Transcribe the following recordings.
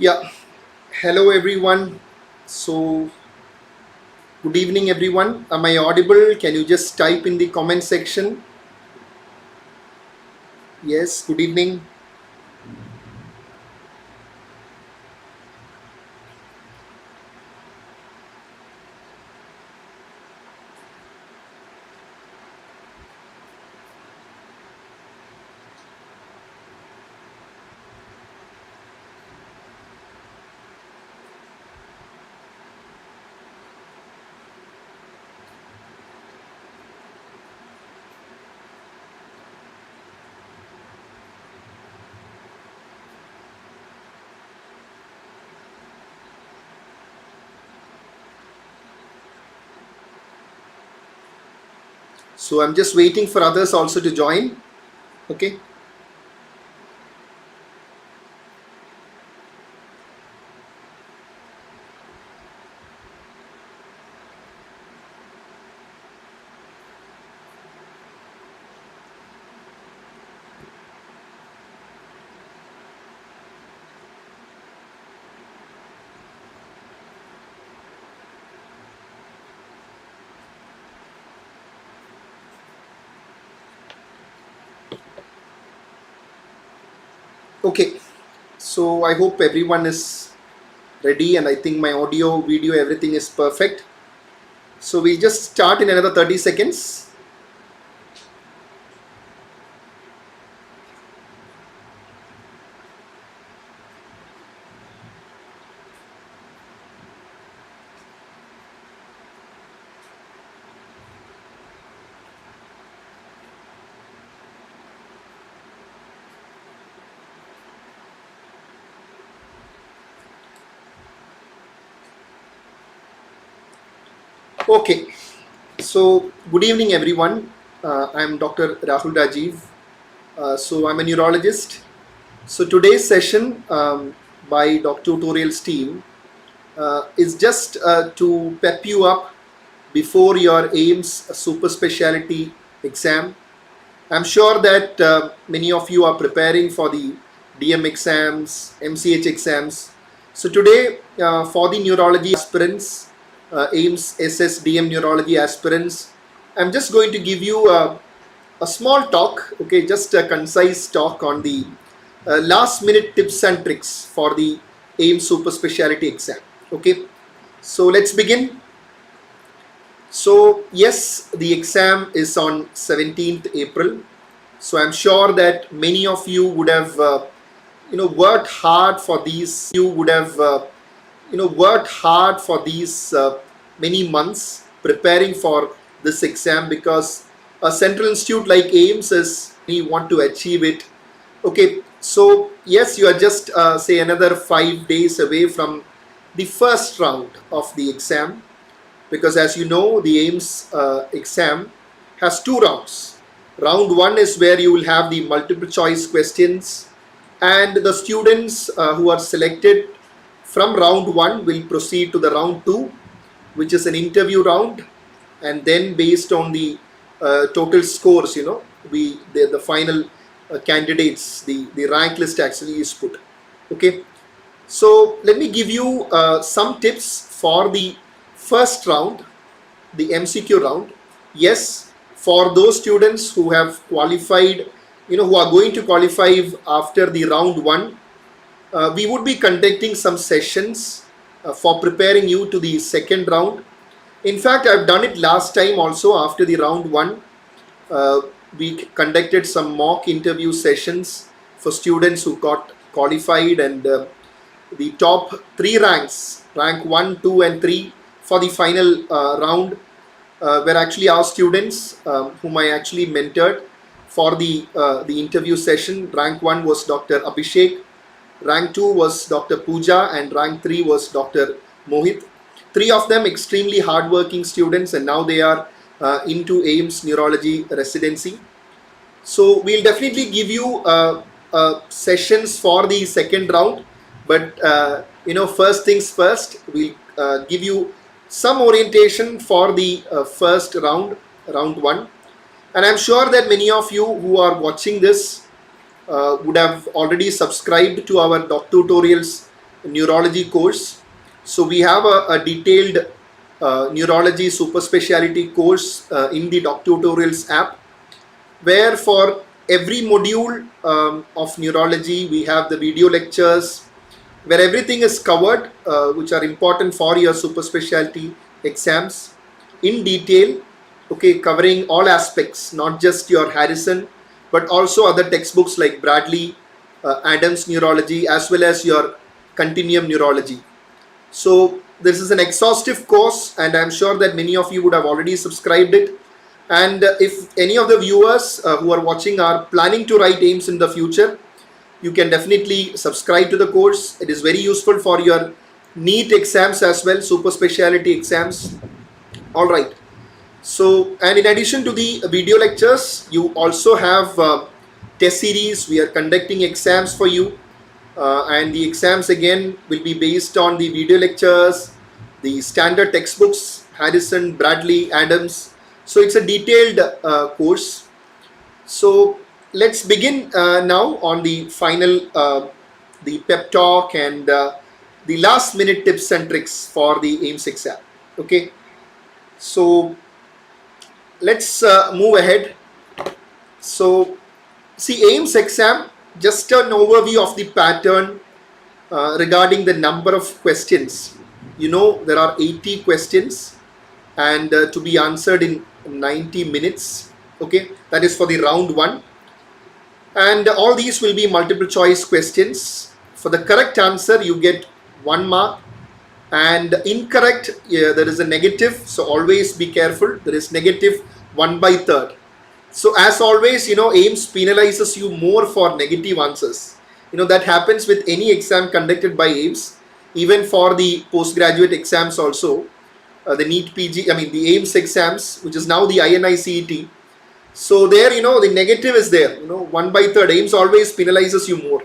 Yeah, hello everyone. So, good evening everyone. Am I audible? Can you just type in the comment section? Yes, good evening. So, I'm just waiting for others also to join. Okay. Okay. So, I hope everyone is ready and I think my audio, video, everything is perfect. So, we'll just start in another 30 seconds. Okay. So, good evening everyone. I'm Dr. Rahul Rajeev. So, I'm a neurologist. So today's session by DocTutorials team is just to pep you up before your AIIMS super specialty exam. I'm sure that many of you are preparing for the DM exams, MCH exams. So today for the neurology aspirants, AIIMS SS DM neurology aspirants, I'm just going to give you a small talk, okay, just a concise talk on the last minute tips and tricks for the AIIMS super specialty exam. Okay, so let's begin. So yes, the exam is on 17th April. So I'm sure that many of you would have worked hard for these. You would have worked hard for these many months preparing for this exam, because a central institute like AIIMS is, we want to achieve it. Okay, so yes, you are just say another 5 days away from the first round of the exam, because as you know, the AIIMS exam has two rounds. Round one is where you will have the multiple choice questions, and the students who are selected from round one will proceed to the round two, which is an interview round, and then based on the total scores, the final candidates, the rank list actually is put. Okay, so let me give you some tips for the first round, the MCQ round. Yes, for those students who have qualified, who are going to qualify after the round one, we would be conducting some sessions for preparing you to the second round. In fact, I've done it last time also. After the round one, we conducted some mock interview sessions for students who got qualified, and the top three ranks, rank 1, 2 and 3 for the final round, were actually our students whom I actually mentored for the interview session. Rank 1 was Dr. Abhishek, rank 2 was Dr. Pooja, and rank 3 was Dr. Mohit. Three of them extremely hardworking students, and now they are into AIIMS neurology residency. So we'll definitely give you sessions for the second round, but first things first, we'll give you some orientation for the first round, round one. And I'm sure that many of you who are watching this would have already subscribed to our DocTutorials neurology course. So we have a detailed neurology super specialty course in the DocTutorials app, where for every module of neurology we have the video lectures where everything is covered which are important for your super specialty exams in detail, okay, covering all aspects, not just your Harrison but also other textbooks like Bradley, Adams Neurology, as well as your Continuum Neurology. So this is an exhaustive course, and I'm sure that many of you would have already subscribed it. And if any of the viewers who are watching are planning to write AIIMS in the future, you can definitely subscribe to the course. It is very useful for your NEET exams as well, super specialty exams. All right. So, and in addition to the video lectures, you also have test series. We are conducting exams for you, and the exams again will be based on the video lectures, the standard textbooks, Harrison, Bradley, Adams. So it's a detailed course. So let's begin now on the final, the pep talk and the last minute tips and tricks for the AIIMS exam. Okay, so let's move ahead. So see, AIIMS exam, just an overview of the pattern regarding the number of questions. You know, there are 80 questions and to be answered in 90 minutes. Okay, that is for the round 1. And all these will be multiple choice questions. For the correct answer, you get 1 mark, and incorrect, there is a negative. So always be careful. There is negative 1/3. So as always, you know, AIIMS penalizes you more for negative answers. You know, that happens with any exam conducted by AIIMS, even for the postgraduate exams also. The NEET-PG, I mean the AIIMS exams, which is now the INI-CET. So there, you know, the negative is there, you know, 1/3. AIIMS always penalizes you more.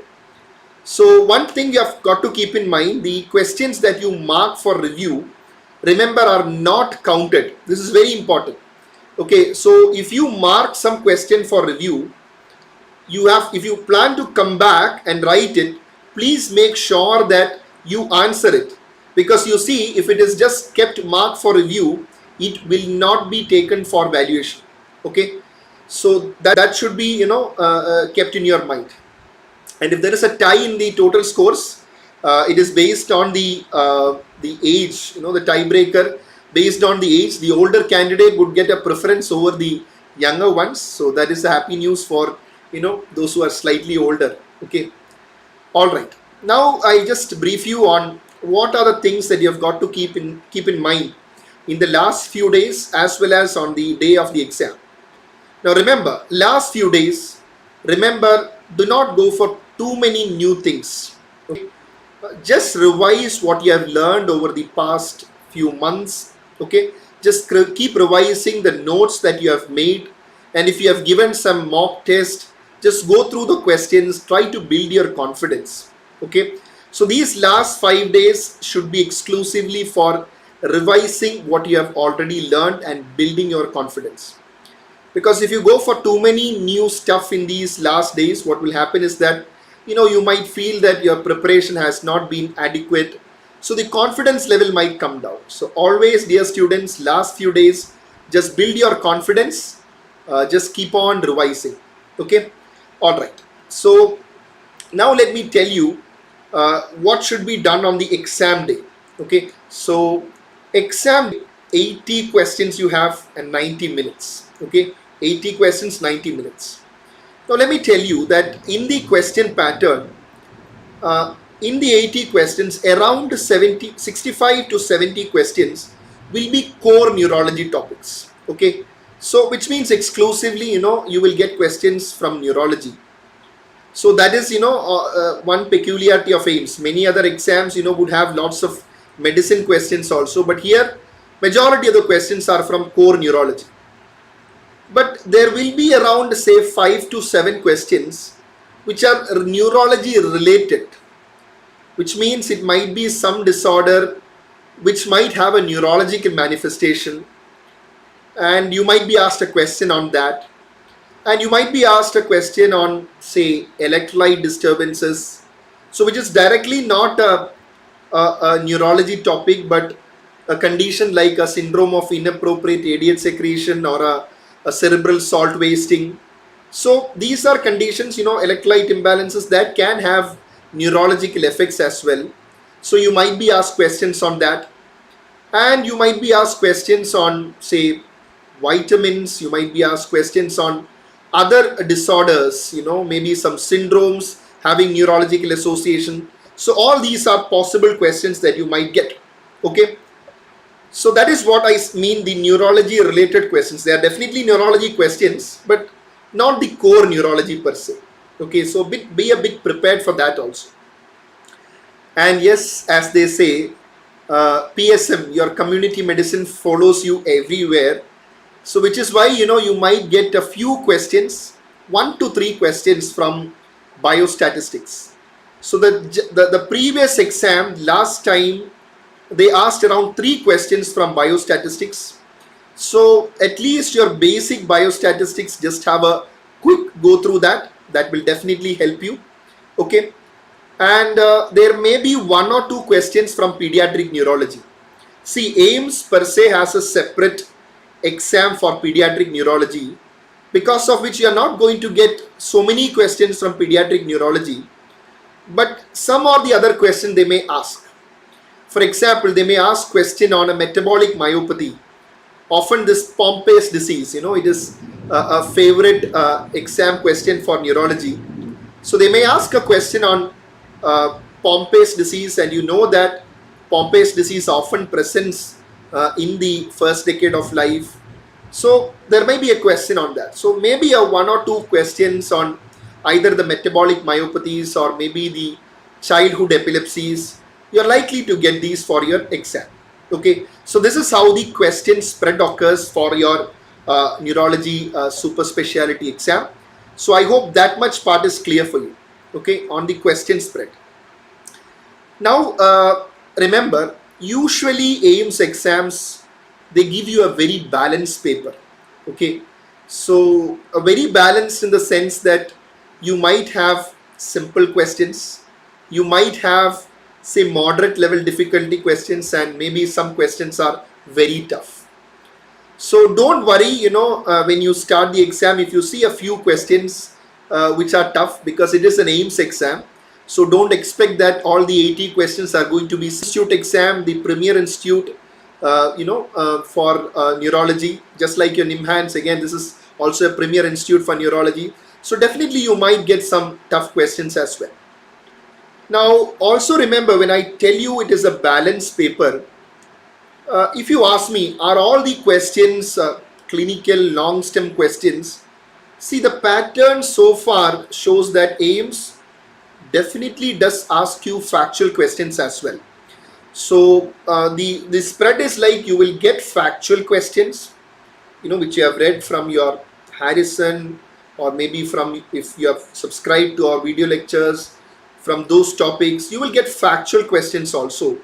So one thing you have got to keep in mind, the questions that you mark for review, remember, are not counted. This is very important. Okay, so if you mark some question for review, you have, if you plan to come back and write it, please make sure that you answer it. Because you see, if it is just kept marked for review, it will not be taken for valuation. Okay, so that should be, you know, kept in your mind. And if there is a tie in the total scores, it is based on the age, you know, the tiebreaker based on the age. The older candidate would get a preference over the younger ones. So that is a happy news for, you know, those who are slightly older. Okay, all right. Now I just brief you on what are the things that you have got to keep in mind in the last few days as well as on the day of the exam. Now remember, last few days, remember, do not go for too many new things. Okay? Just revise what you have learned over the past few months. Okay, just keep revising the notes that you have made, and if you have given some mock test, just go through the questions, try to build your confidence. Okay, so these last 5 days should be exclusively for revising what you have already learned and building your confidence. Because if you go for too many new stuff in these last days, what will happen is that, you know, you might feel that your preparation has not been adequate. So the confidence level might come down. So always, dear students, last few days, just build your confidence. Just keep on revising. Okay, all right. So now let me tell you what should be done on the exam day. Okay, so exam day, 80 questions you have and 90 minutes. Okay, 80 questions, 90 minutes. Now let me tell you that in the question pattern, in the 80 questions, around 65 to 70 questions will be core neurology topics. Okay, so which means exclusively, you know, you will get questions from neurology. So that is, you know, one peculiarity of AIIMS. Many other exams, you know, would have lots of medicine questions also, but here majority of the questions are from core neurology. But there will be around, say, 5 to 7 questions which are neurology related, which means it might be some disorder which might have a neurological manifestation, and you might be asked a question on that. And you might be asked a question on, say, electrolyte disturbances, so which is directly not a neurology topic, but a condition like a syndrome of inappropriate idiot secretion or a cerebral salt wasting. So these are conditions, electrolyte imbalances that can have neurological effects as well. So you might be asked questions on that, and you might be asked questions on, say, vitamins. You might be asked questions on other disorders, maybe some syndromes having neurological association. So all these are possible questions that you might get. Okay, so that is what I mean, the neurology related questions. They are definitely neurology questions, but not the core neurology per se. Okay, so be a bit prepared for that also. And yes, as they say, PSM, your community medicine, follows you everywhere. So which is why, you might get a few questions, 1 to 3 questions from biostatistics. So the previous exam last time, they asked around 3 questions from biostatistics. So at least your basic biostatistics, just have a quick go through that. That will definitely help you. Okay, and there may be 1 or 2 questions from pediatric neurology. See, AIIMS per se has a separate exam for pediatric neurology, because of which you are not going to get so many questions from pediatric neurology, but some or the other question they may ask. For example, they may ask question on a metabolic myopathy, often this Pompe's disease. It is a favorite exam question for neurology. So they may ask a question on Pompe's disease, and you know that Pompe's disease often presents in the first decade of life. So there may be a question on that. So maybe a 1 or 2 questions on either the metabolic myopathies or maybe the childhood epilepsies. You're likely to get these for your exam. Okay, so this is how the question spread occurs for your neurology super specialty exam. So I hope that much part is clear for you. Okay, on the question spread. Now remember, usually AIIMS exams, they give you a very balanced paper. Okay, so a very balanced in the sense that you might have simple questions, you might have, say, moderate level difficulty questions, and maybe some questions are very tough. So don't worry, when you start the exam, if you see a few questions which are tough, because it is an AIIMS exam. So don't expect that all the 80 questions are going to be institute exam, the premier institute, for neurology, just like your NIMHANS. Again, this is also a premier institute for neurology. So definitely you might get some tough questions as well. Now also remember, when I tell you it is a balanced paper, if you ask me, are all the questions clinical long stem questions? See, the pattern so far shows that AIIMS definitely does ask you factual questions as well. So the spread is like you will get factual questions, which you have read from your Harrison, or maybe from, if you have subscribed to our video lectures, from those topics, you will get factual questions also.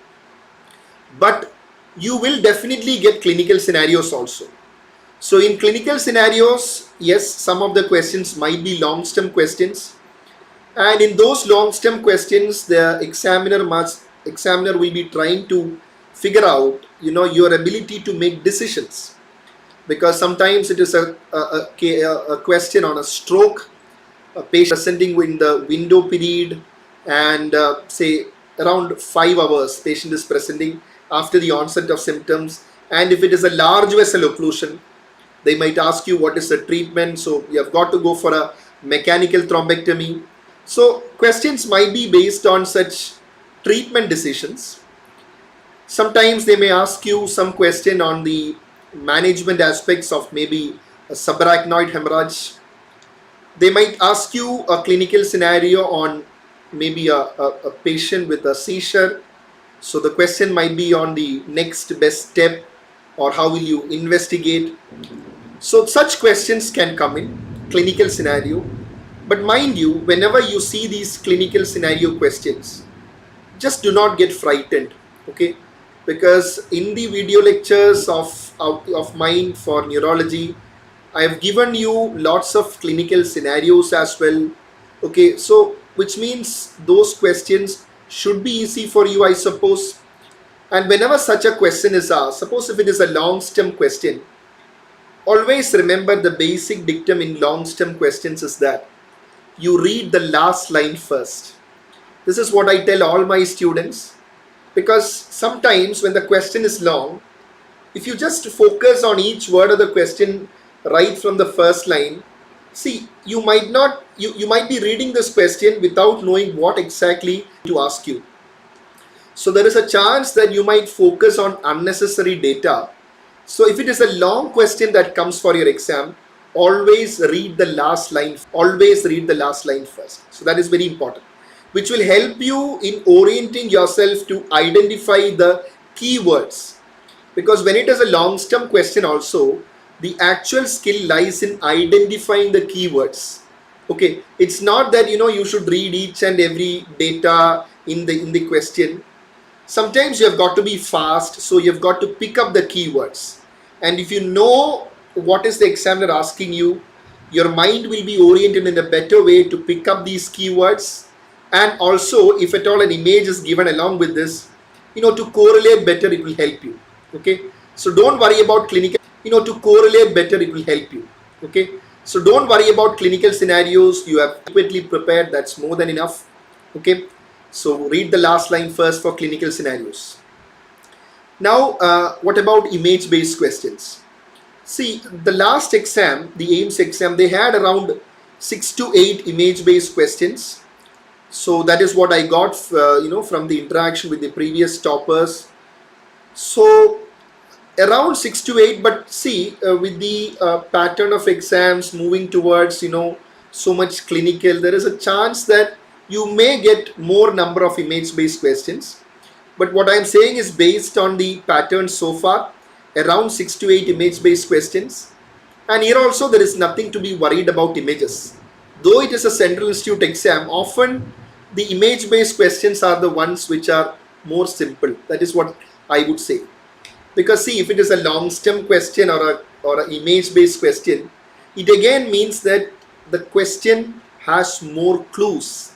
But you will definitely get clinical scenarios also. So in clinical scenarios, yes, some of the questions might be long stem questions. And in those long stem questions, the examiner will be trying to figure out, your ability to make decisions. Because sometimes it is a question on a stroke, a patient presenting in the window period, and say around 5 hours patient is presenting after the onset of symptoms. And if it is a large vessel occlusion, they might ask you what is the treatment. So you have got to go for a mechanical thrombectomy. So questions might be based on such treatment decisions. Sometimes they may ask you some question on the management aspects of maybe a subarachnoid hemorrhage. They might ask you a clinical scenario on maybe a patient with a seizure. So the question might be on the next best step, or how will you investigate. So such questions can come in clinical scenario. But mind you, whenever you see these clinical scenario questions, just do not get frightened. Okay, because in the video lectures of mine for neurology, I have given you lots of clinical scenarios as well. Okay, so which means those questions should be easy for you, I suppose. And whenever such a question is asked, suppose if it is a long stem question, always remember the basic dictum in long stem questions is that you read the last line first. This is what I tell all my students, because sometimes when the question is long, if you just focus on each word of the question right from the first line, see, you might be reading this question without knowing what exactly to ask you. So there is a chance that you might focus on unnecessary data. So if it is a long question that comes for your exam, always read the last line. Always read the last line first. So that is very important, which will help you in orienting yourself to identify the keywords. Because when it is a long stem question also, the actual skill lies in identifying the keywords. Okay, it's not that you should read each and every data in the question. Sometimes you have got to be fast, so you've got to pick up the keywords. And if you know what is the examiner asking you, your mind will be oriented in a better way to pick up these keywords. And also, if at all an image is given along with this, to correlate better, it will help you. Okay, so don't worry about clinical, to correlate better, it will help you. Okay, so don't worry about clinical scenarios. You have adequately prepared, that's more than enough. Okay, so read the last line first for clinical scenarios. Now, what about image based questions? See, the last exam, the AIIMS exam, they had around 6 to 8 image based questions. So that is what I got from the interaction with the previous toppers. So around 6 to 8, but see, with the pattern of exams moving towards so much clinical, there is a chance that you may get more number of image based questions. But what I am saying is based on the pattern so far, around 6 to 8 image based questions. And here also there is nothing to be worried about images. Though it is a central institute exam, often the image based questions are the ones which are more simple. That is what I would say. Because see, if it is a long stem question or an image based question, it again means that the question has more clues.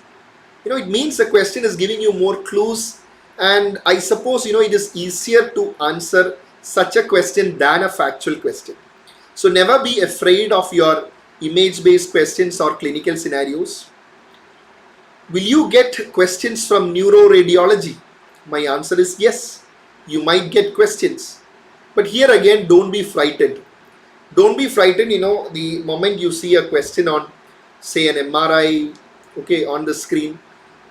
It means the question is giving you more clues, and I suppose it is easier to answer such a question than a factual question. So never be afraid of your image based questions or clinical scenarios. Will you get questions from neuroradiology? My answer is yes. You might get questions. But here again, don't be frightened. Don't be frightened, the moment you see a question on, say, an MRI, okay, on the screen.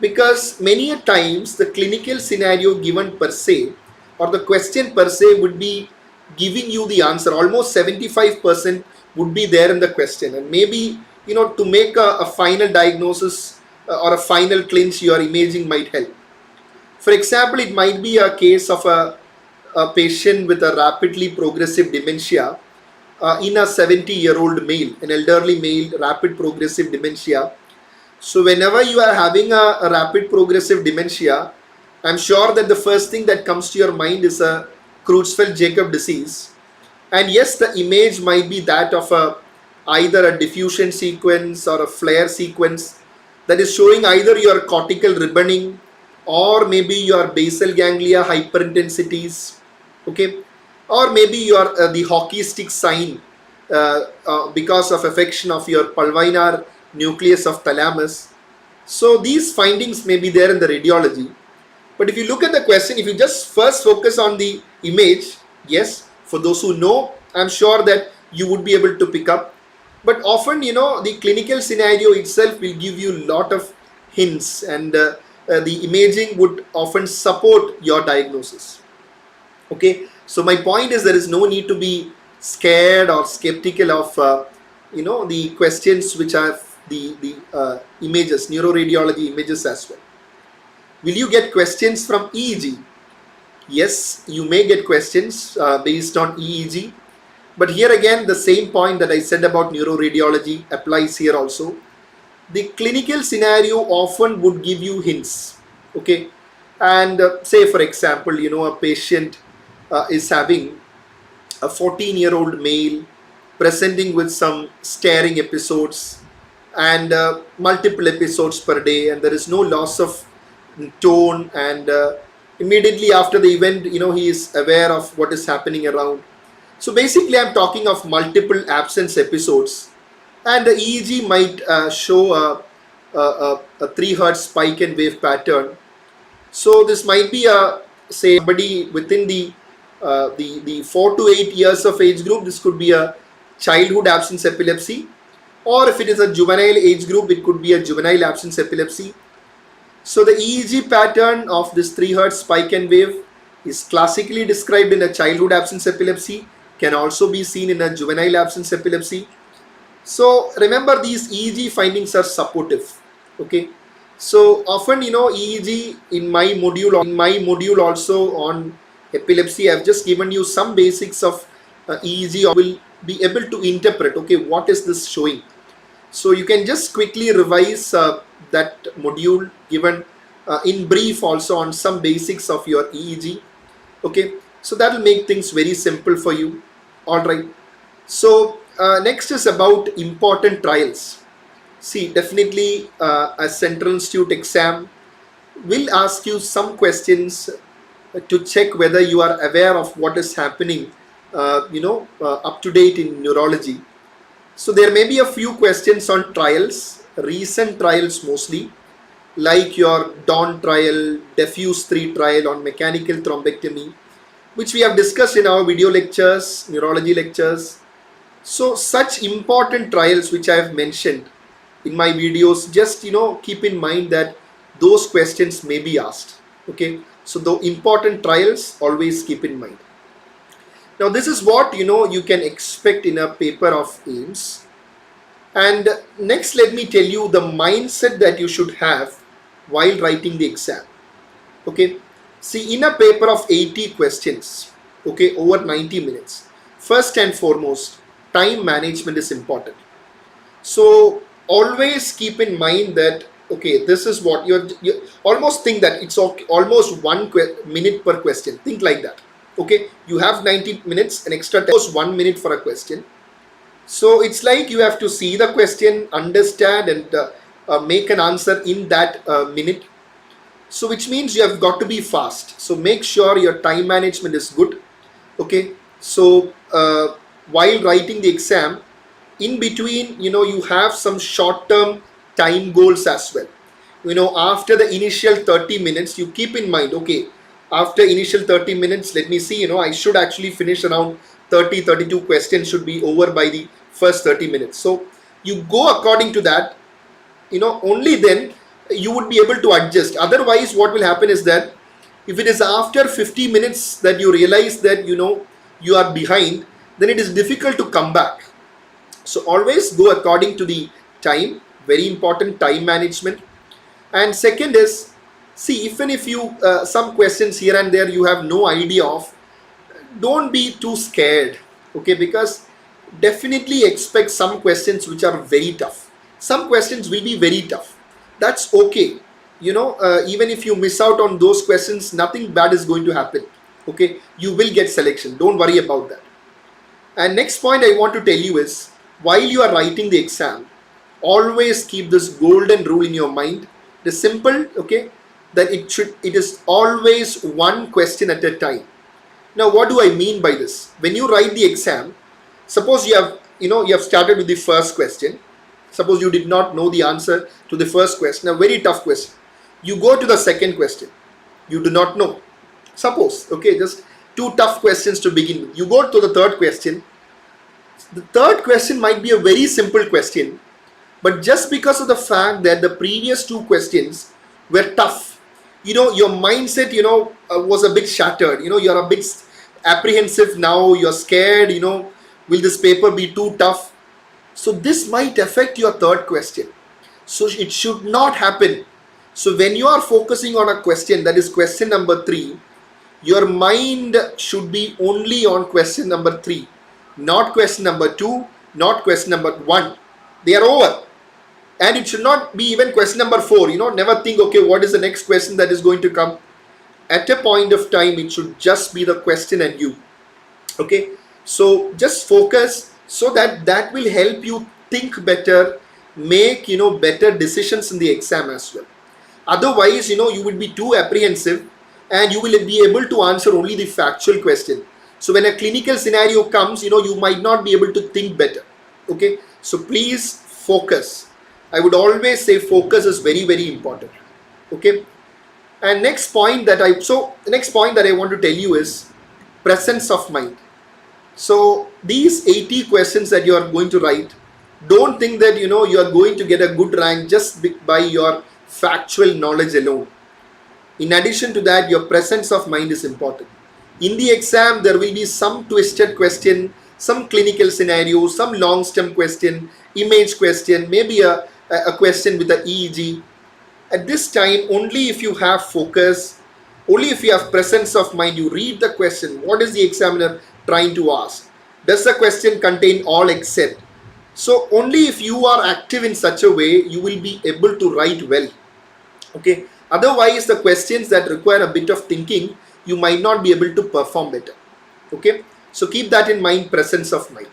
Because many a times the clinical scenario given per se, or the question per se, would be giving you the answer. Almost 75% would be there in the question. And maybe, to make a final diagnosis or a final clinch, your imaging might help. For example, it might be a case of a patient with a rapidly progressive dementia in a 70-year-old male, an elderly male, rapid progressive dementia. So whenever you are having a rapid progressive dementia, I'm sure that the first thing that comes to your mind is a Creutzfeldt-Jakob disease. And yes, the image might be that of either a diffusion sequence or a flare sequence that is showing either your cortical ribboning or maybe your basal ganglia hyperintensities, okay, or maybe your the hockey stick sign because of affection of your pulvinar nucleus of thalamus. So these findings may be there in the radiology. But if you look at the question, if you just first focus on the image, yes, for those who know, I'm sure that you would be able to pick up. But often, the clinical scenario itself will give you a lot of hints, and the imaging would often support your diagnosis. Okay, so my point is there is no need to be scared or skeptical of the questions which are the images, neuroradiology images as well. Will you get questions from EEG? Yes, you may get questions based on EEG. But here again, the same point that I said about neuroradiology applies here also. The clinical scenario often would give you hints. Okay, and say for example, a patient is having a 14-year-old male presenting with some staring episodes and multiple episodes per day, and there is no loss of tone, and immediately after the event, he is aware of what is happening around. So basically I'm talking of multiple absence episodes, and the EEG might show a 3 hertz spike and wave pattern. So this might be a, say, somebody within the 4 to 8 years of age group. This could be a childhood absence epilepsy, or if it is a juvenile age group, it could be a juvenile absence epilepsy. So the EEG pattern of this 3 hertz spike and wave is classically described in a childhood absence epilepsy, can also be seen in a juvenile absence epilepsy. So remember, these EEG findings are supportive. Okay. So often, EEG in my module also on epilepsy, I've just given you some basics of EEG, or will be able to interpret, okay, what is this showing. So you can just quickly revise that module given in brief also on some basics of your EEG. Okay, so that will make things very simple for you. All right. So next is about important trials. See, definitely a Central Institute exam will ask you some questions to check whether you are aware of what is happening, up to date in neurology. So there may be a few questions on trials, recent trials mostly, like your Dawn trial, Diffuse 3 trial on mechanical thrombectomy, which we have discussed in our video lectures, neurology lectures. So such important trials which I have mentioned in my videos, just keep in mind that those questions may be asked. Okay, so the important trials always keep in mind. Now this is what you can expect in a paper of AIIMS. And next, let me tell you the mindset that you should have while writing the exam. Okay, see, in a paper of 80 questions, okay, over 90 minutes, first and foremost, time management is important. So always keep in mind that, okay, this is what you almost think that it's okay, almost 1 minute per question. Think like that. Okay, you have 90 minutes, an extra 1 minute for a question. So it's like you have to see the question, understand, and make an answer in that minute. So which means you have got to be fast. So make sure your time management is good. Okay, so while writing the exam, in between, you have some short-term time goals as well. After the initial 30 minutes, you keep in mind, okay, after initial 30 minutes, let me see, I should actually finish around 32 questions should be over by the first 30 minutes. So you go according to that, only then you would be able to adjust. Otherwise, what will happen is that if it is after 50 minutes that you realize that, you are behind, then it is difficult to come back. So always go according to the time, very important, time management. And second is, see, even if you, some questions here and there you have no idea of, don't be too scared, okay, because definitely expect some questions which are very tough. Some questions will be very tough. That's okay. Even if you miss out on those questions, nothing bad is going to happen. Okay, you will get selection. Don't worry about that. And next point I want to tell you is, while you are writing the exam, always keep this golden rule in your mind. It is simple, okay, that it is always one question at a time. Now, what do I mean by this? When you write the exam, suppose you have started with the first question. Suppose you did not know the answer to the first question, a very tough question. You go to the second question. You do not know. Suppose, okay, just 2 tough questions to begin with. You go to the third question. The third question might be a very simple question, but just because of the fact that the previous 2 questions were tough, your mindset, was a bit shattered. You're a bit apprehensive now. You're scared. Will this paper be too tough? So this might affect your third question. So it should not happen. So when you are focusing on a question, that is question number 3, your mind should be only on question number 3, not question number 2, not question number 1. They are over. And it should not be even question number 4. Never think, okay, what is the next question that is going to come. At a point of time, it should just be the question and you. Okay, so just focus, so that will help you think better, make better decisions in the exam as well. Otherwise, you would be too apprehensive and you will be able to answer only the factual question. So when a clinical scenario comes, you might not be able to think better. Okay, so please focus. I would always say focus is very, very important. Okay, and next point that I want to tell you is presence of mind. So these 80 questions that you are going to write, don't think that you are going to get a good rank just by your factual knowledge alone. In addition to that, your presence of mind is important. In the exam, there will be some twisted question, some clinical scenario, some long stem question, image question, maybe a question with the EEG. At this time, only if you have focus, only if you have presence of mind, you read the question. What is the examiner trying to ask? Does the question contain all except? So only if you are active in such a way, you will be able to write well. Okay. Otherwise, the questions that require a bit of thinking, you might not be able to perform better. Okay. So keep that in mind, presence of mind.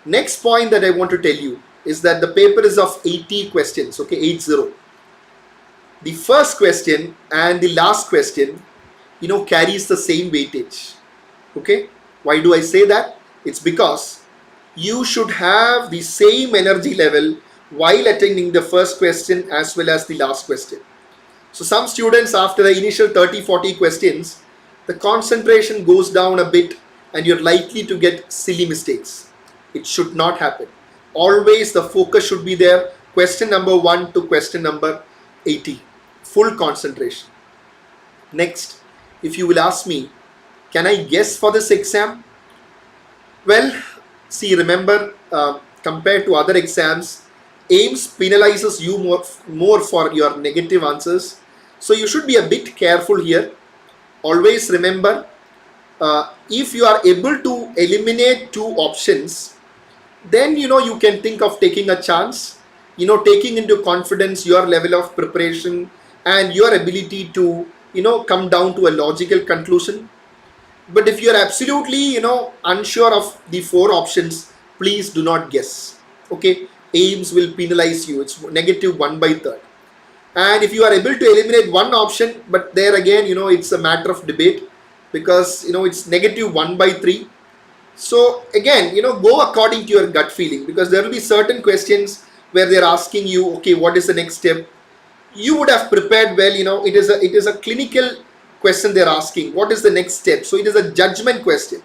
Next point that I want to tell you is that the paper is of 80 questions. Okay, 80. The first question and the last question, carries the same weightage. Okay. Why do I say that? It's because you should have the same energy level while attending the first question as well as the last question. So some students, after the initial 30-40 questions, the concentration goes down a bit and you're likely to get silly mistakes. It should not happen. Always the focus should be there. Question number 1 to question number 80. Full concentration. Next, if you will ask me, can I guess for this exam? Well, see, remember, compared to other exams, AIIMS penalizes you more for your negative answers. So you should be a bit careful here. Always remember, if you are able to eliminate 2 options, then you can think of taking a chance, taking into confidence your level of preparation and your ability to come down to a logical conclusion. But if you are absolutely unsure of the 4 options, please do not guess. Okay, AIIMS will penalize you. It's negative 1/3. And if you are able to eliminate 1 option, but there again it's a matter of debate, because it's negative 1/3. So again go according to your gut feeling, because there will be certain questions where they're asking you, okay, what is the next step? You would have prepared well. It is a clinical question they're asking, what is the next step? So it is a judgment question.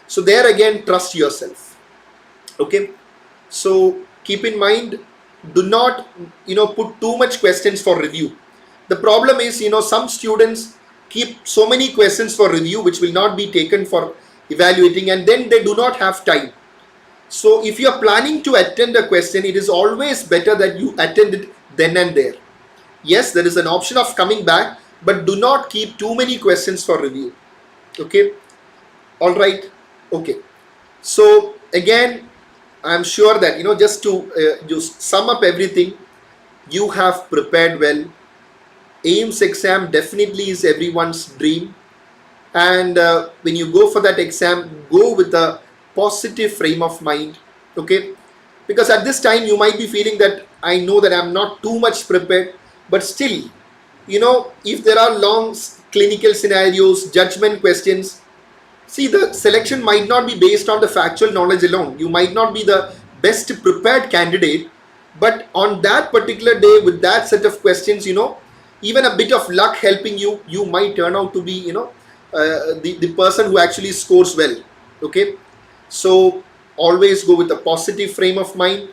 So there again, trust yourself. Okay, so keep in mind, do not put too much questions for review. The problem is some students keep so many questions for review which will not be taken for evaluating, and then they do not have time. So if you are planning to attend a question, it is always better that you attend it then and there. Yes, there is an option of coming back, but do not keep too many questions for review. Okay, all right. Okay, so again, I'm sure that just to just sum up everything, you have prepared well. AIIMS exam definitely is everyone's dream, and when you go for that exam, go with a positive frame of mind. Okay, because at this time you might be feeling that I know that I'm not too much prepared, but still if there are long clinical scenarios, judgment questions, see, the selection might not be based on the factual knowledge alone. You might not be the best prepared candidate, but on that particular day with that set of questions, even a bit of luck helping you, you might turn out to be the person who actually scores well. Okay, so always go with a positive frame of mind.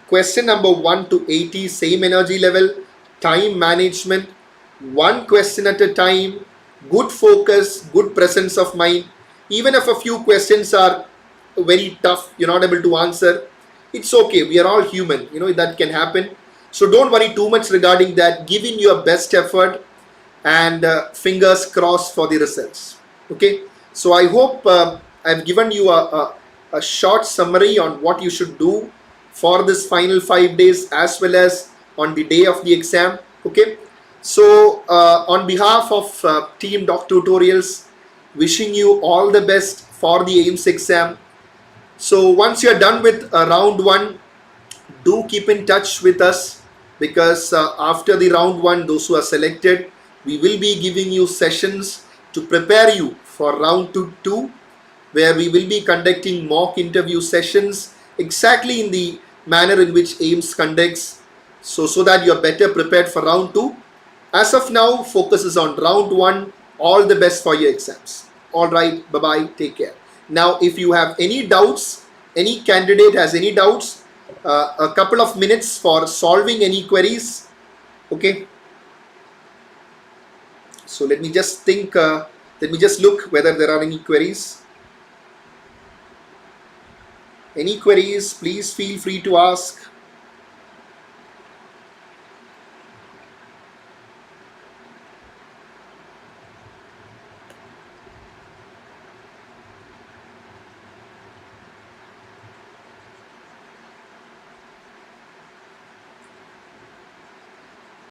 Question number 1 to 80, same energy level, time management, 1 question at a time, good focus, good presence of mind. Even if a few questions are very tough, you're not able to answer, it's okay. We are all human, that can happen. So don't worry too much regarding that. Give in your best effort, and fingers crossed for the results. Okay, so I hope I've given you a short summary on what you should do for this final 5 days as well as on the day of the exam. Okay, so on behalf of team DocTutorials, wishing you all the best for the AIIMS exam. So once you're done with round 1, do keep in touch with us, because after the round 1, those who are selected, we will be giving you sessions to prepare you for round 2, where we will be conducting mock interview sessions exactly in the manner in which AIIMS conducts, so that you are better prepared for round 2. As of now, focus is on round 1. All the best for your exams. All right, bye bye, take care. Now, if you have any doubts, any candidate has any doubts, a couple of minutes for solving any queries. Okay, so let me just think, let me just look whether there are any queries. Any queries, please feel free to ask.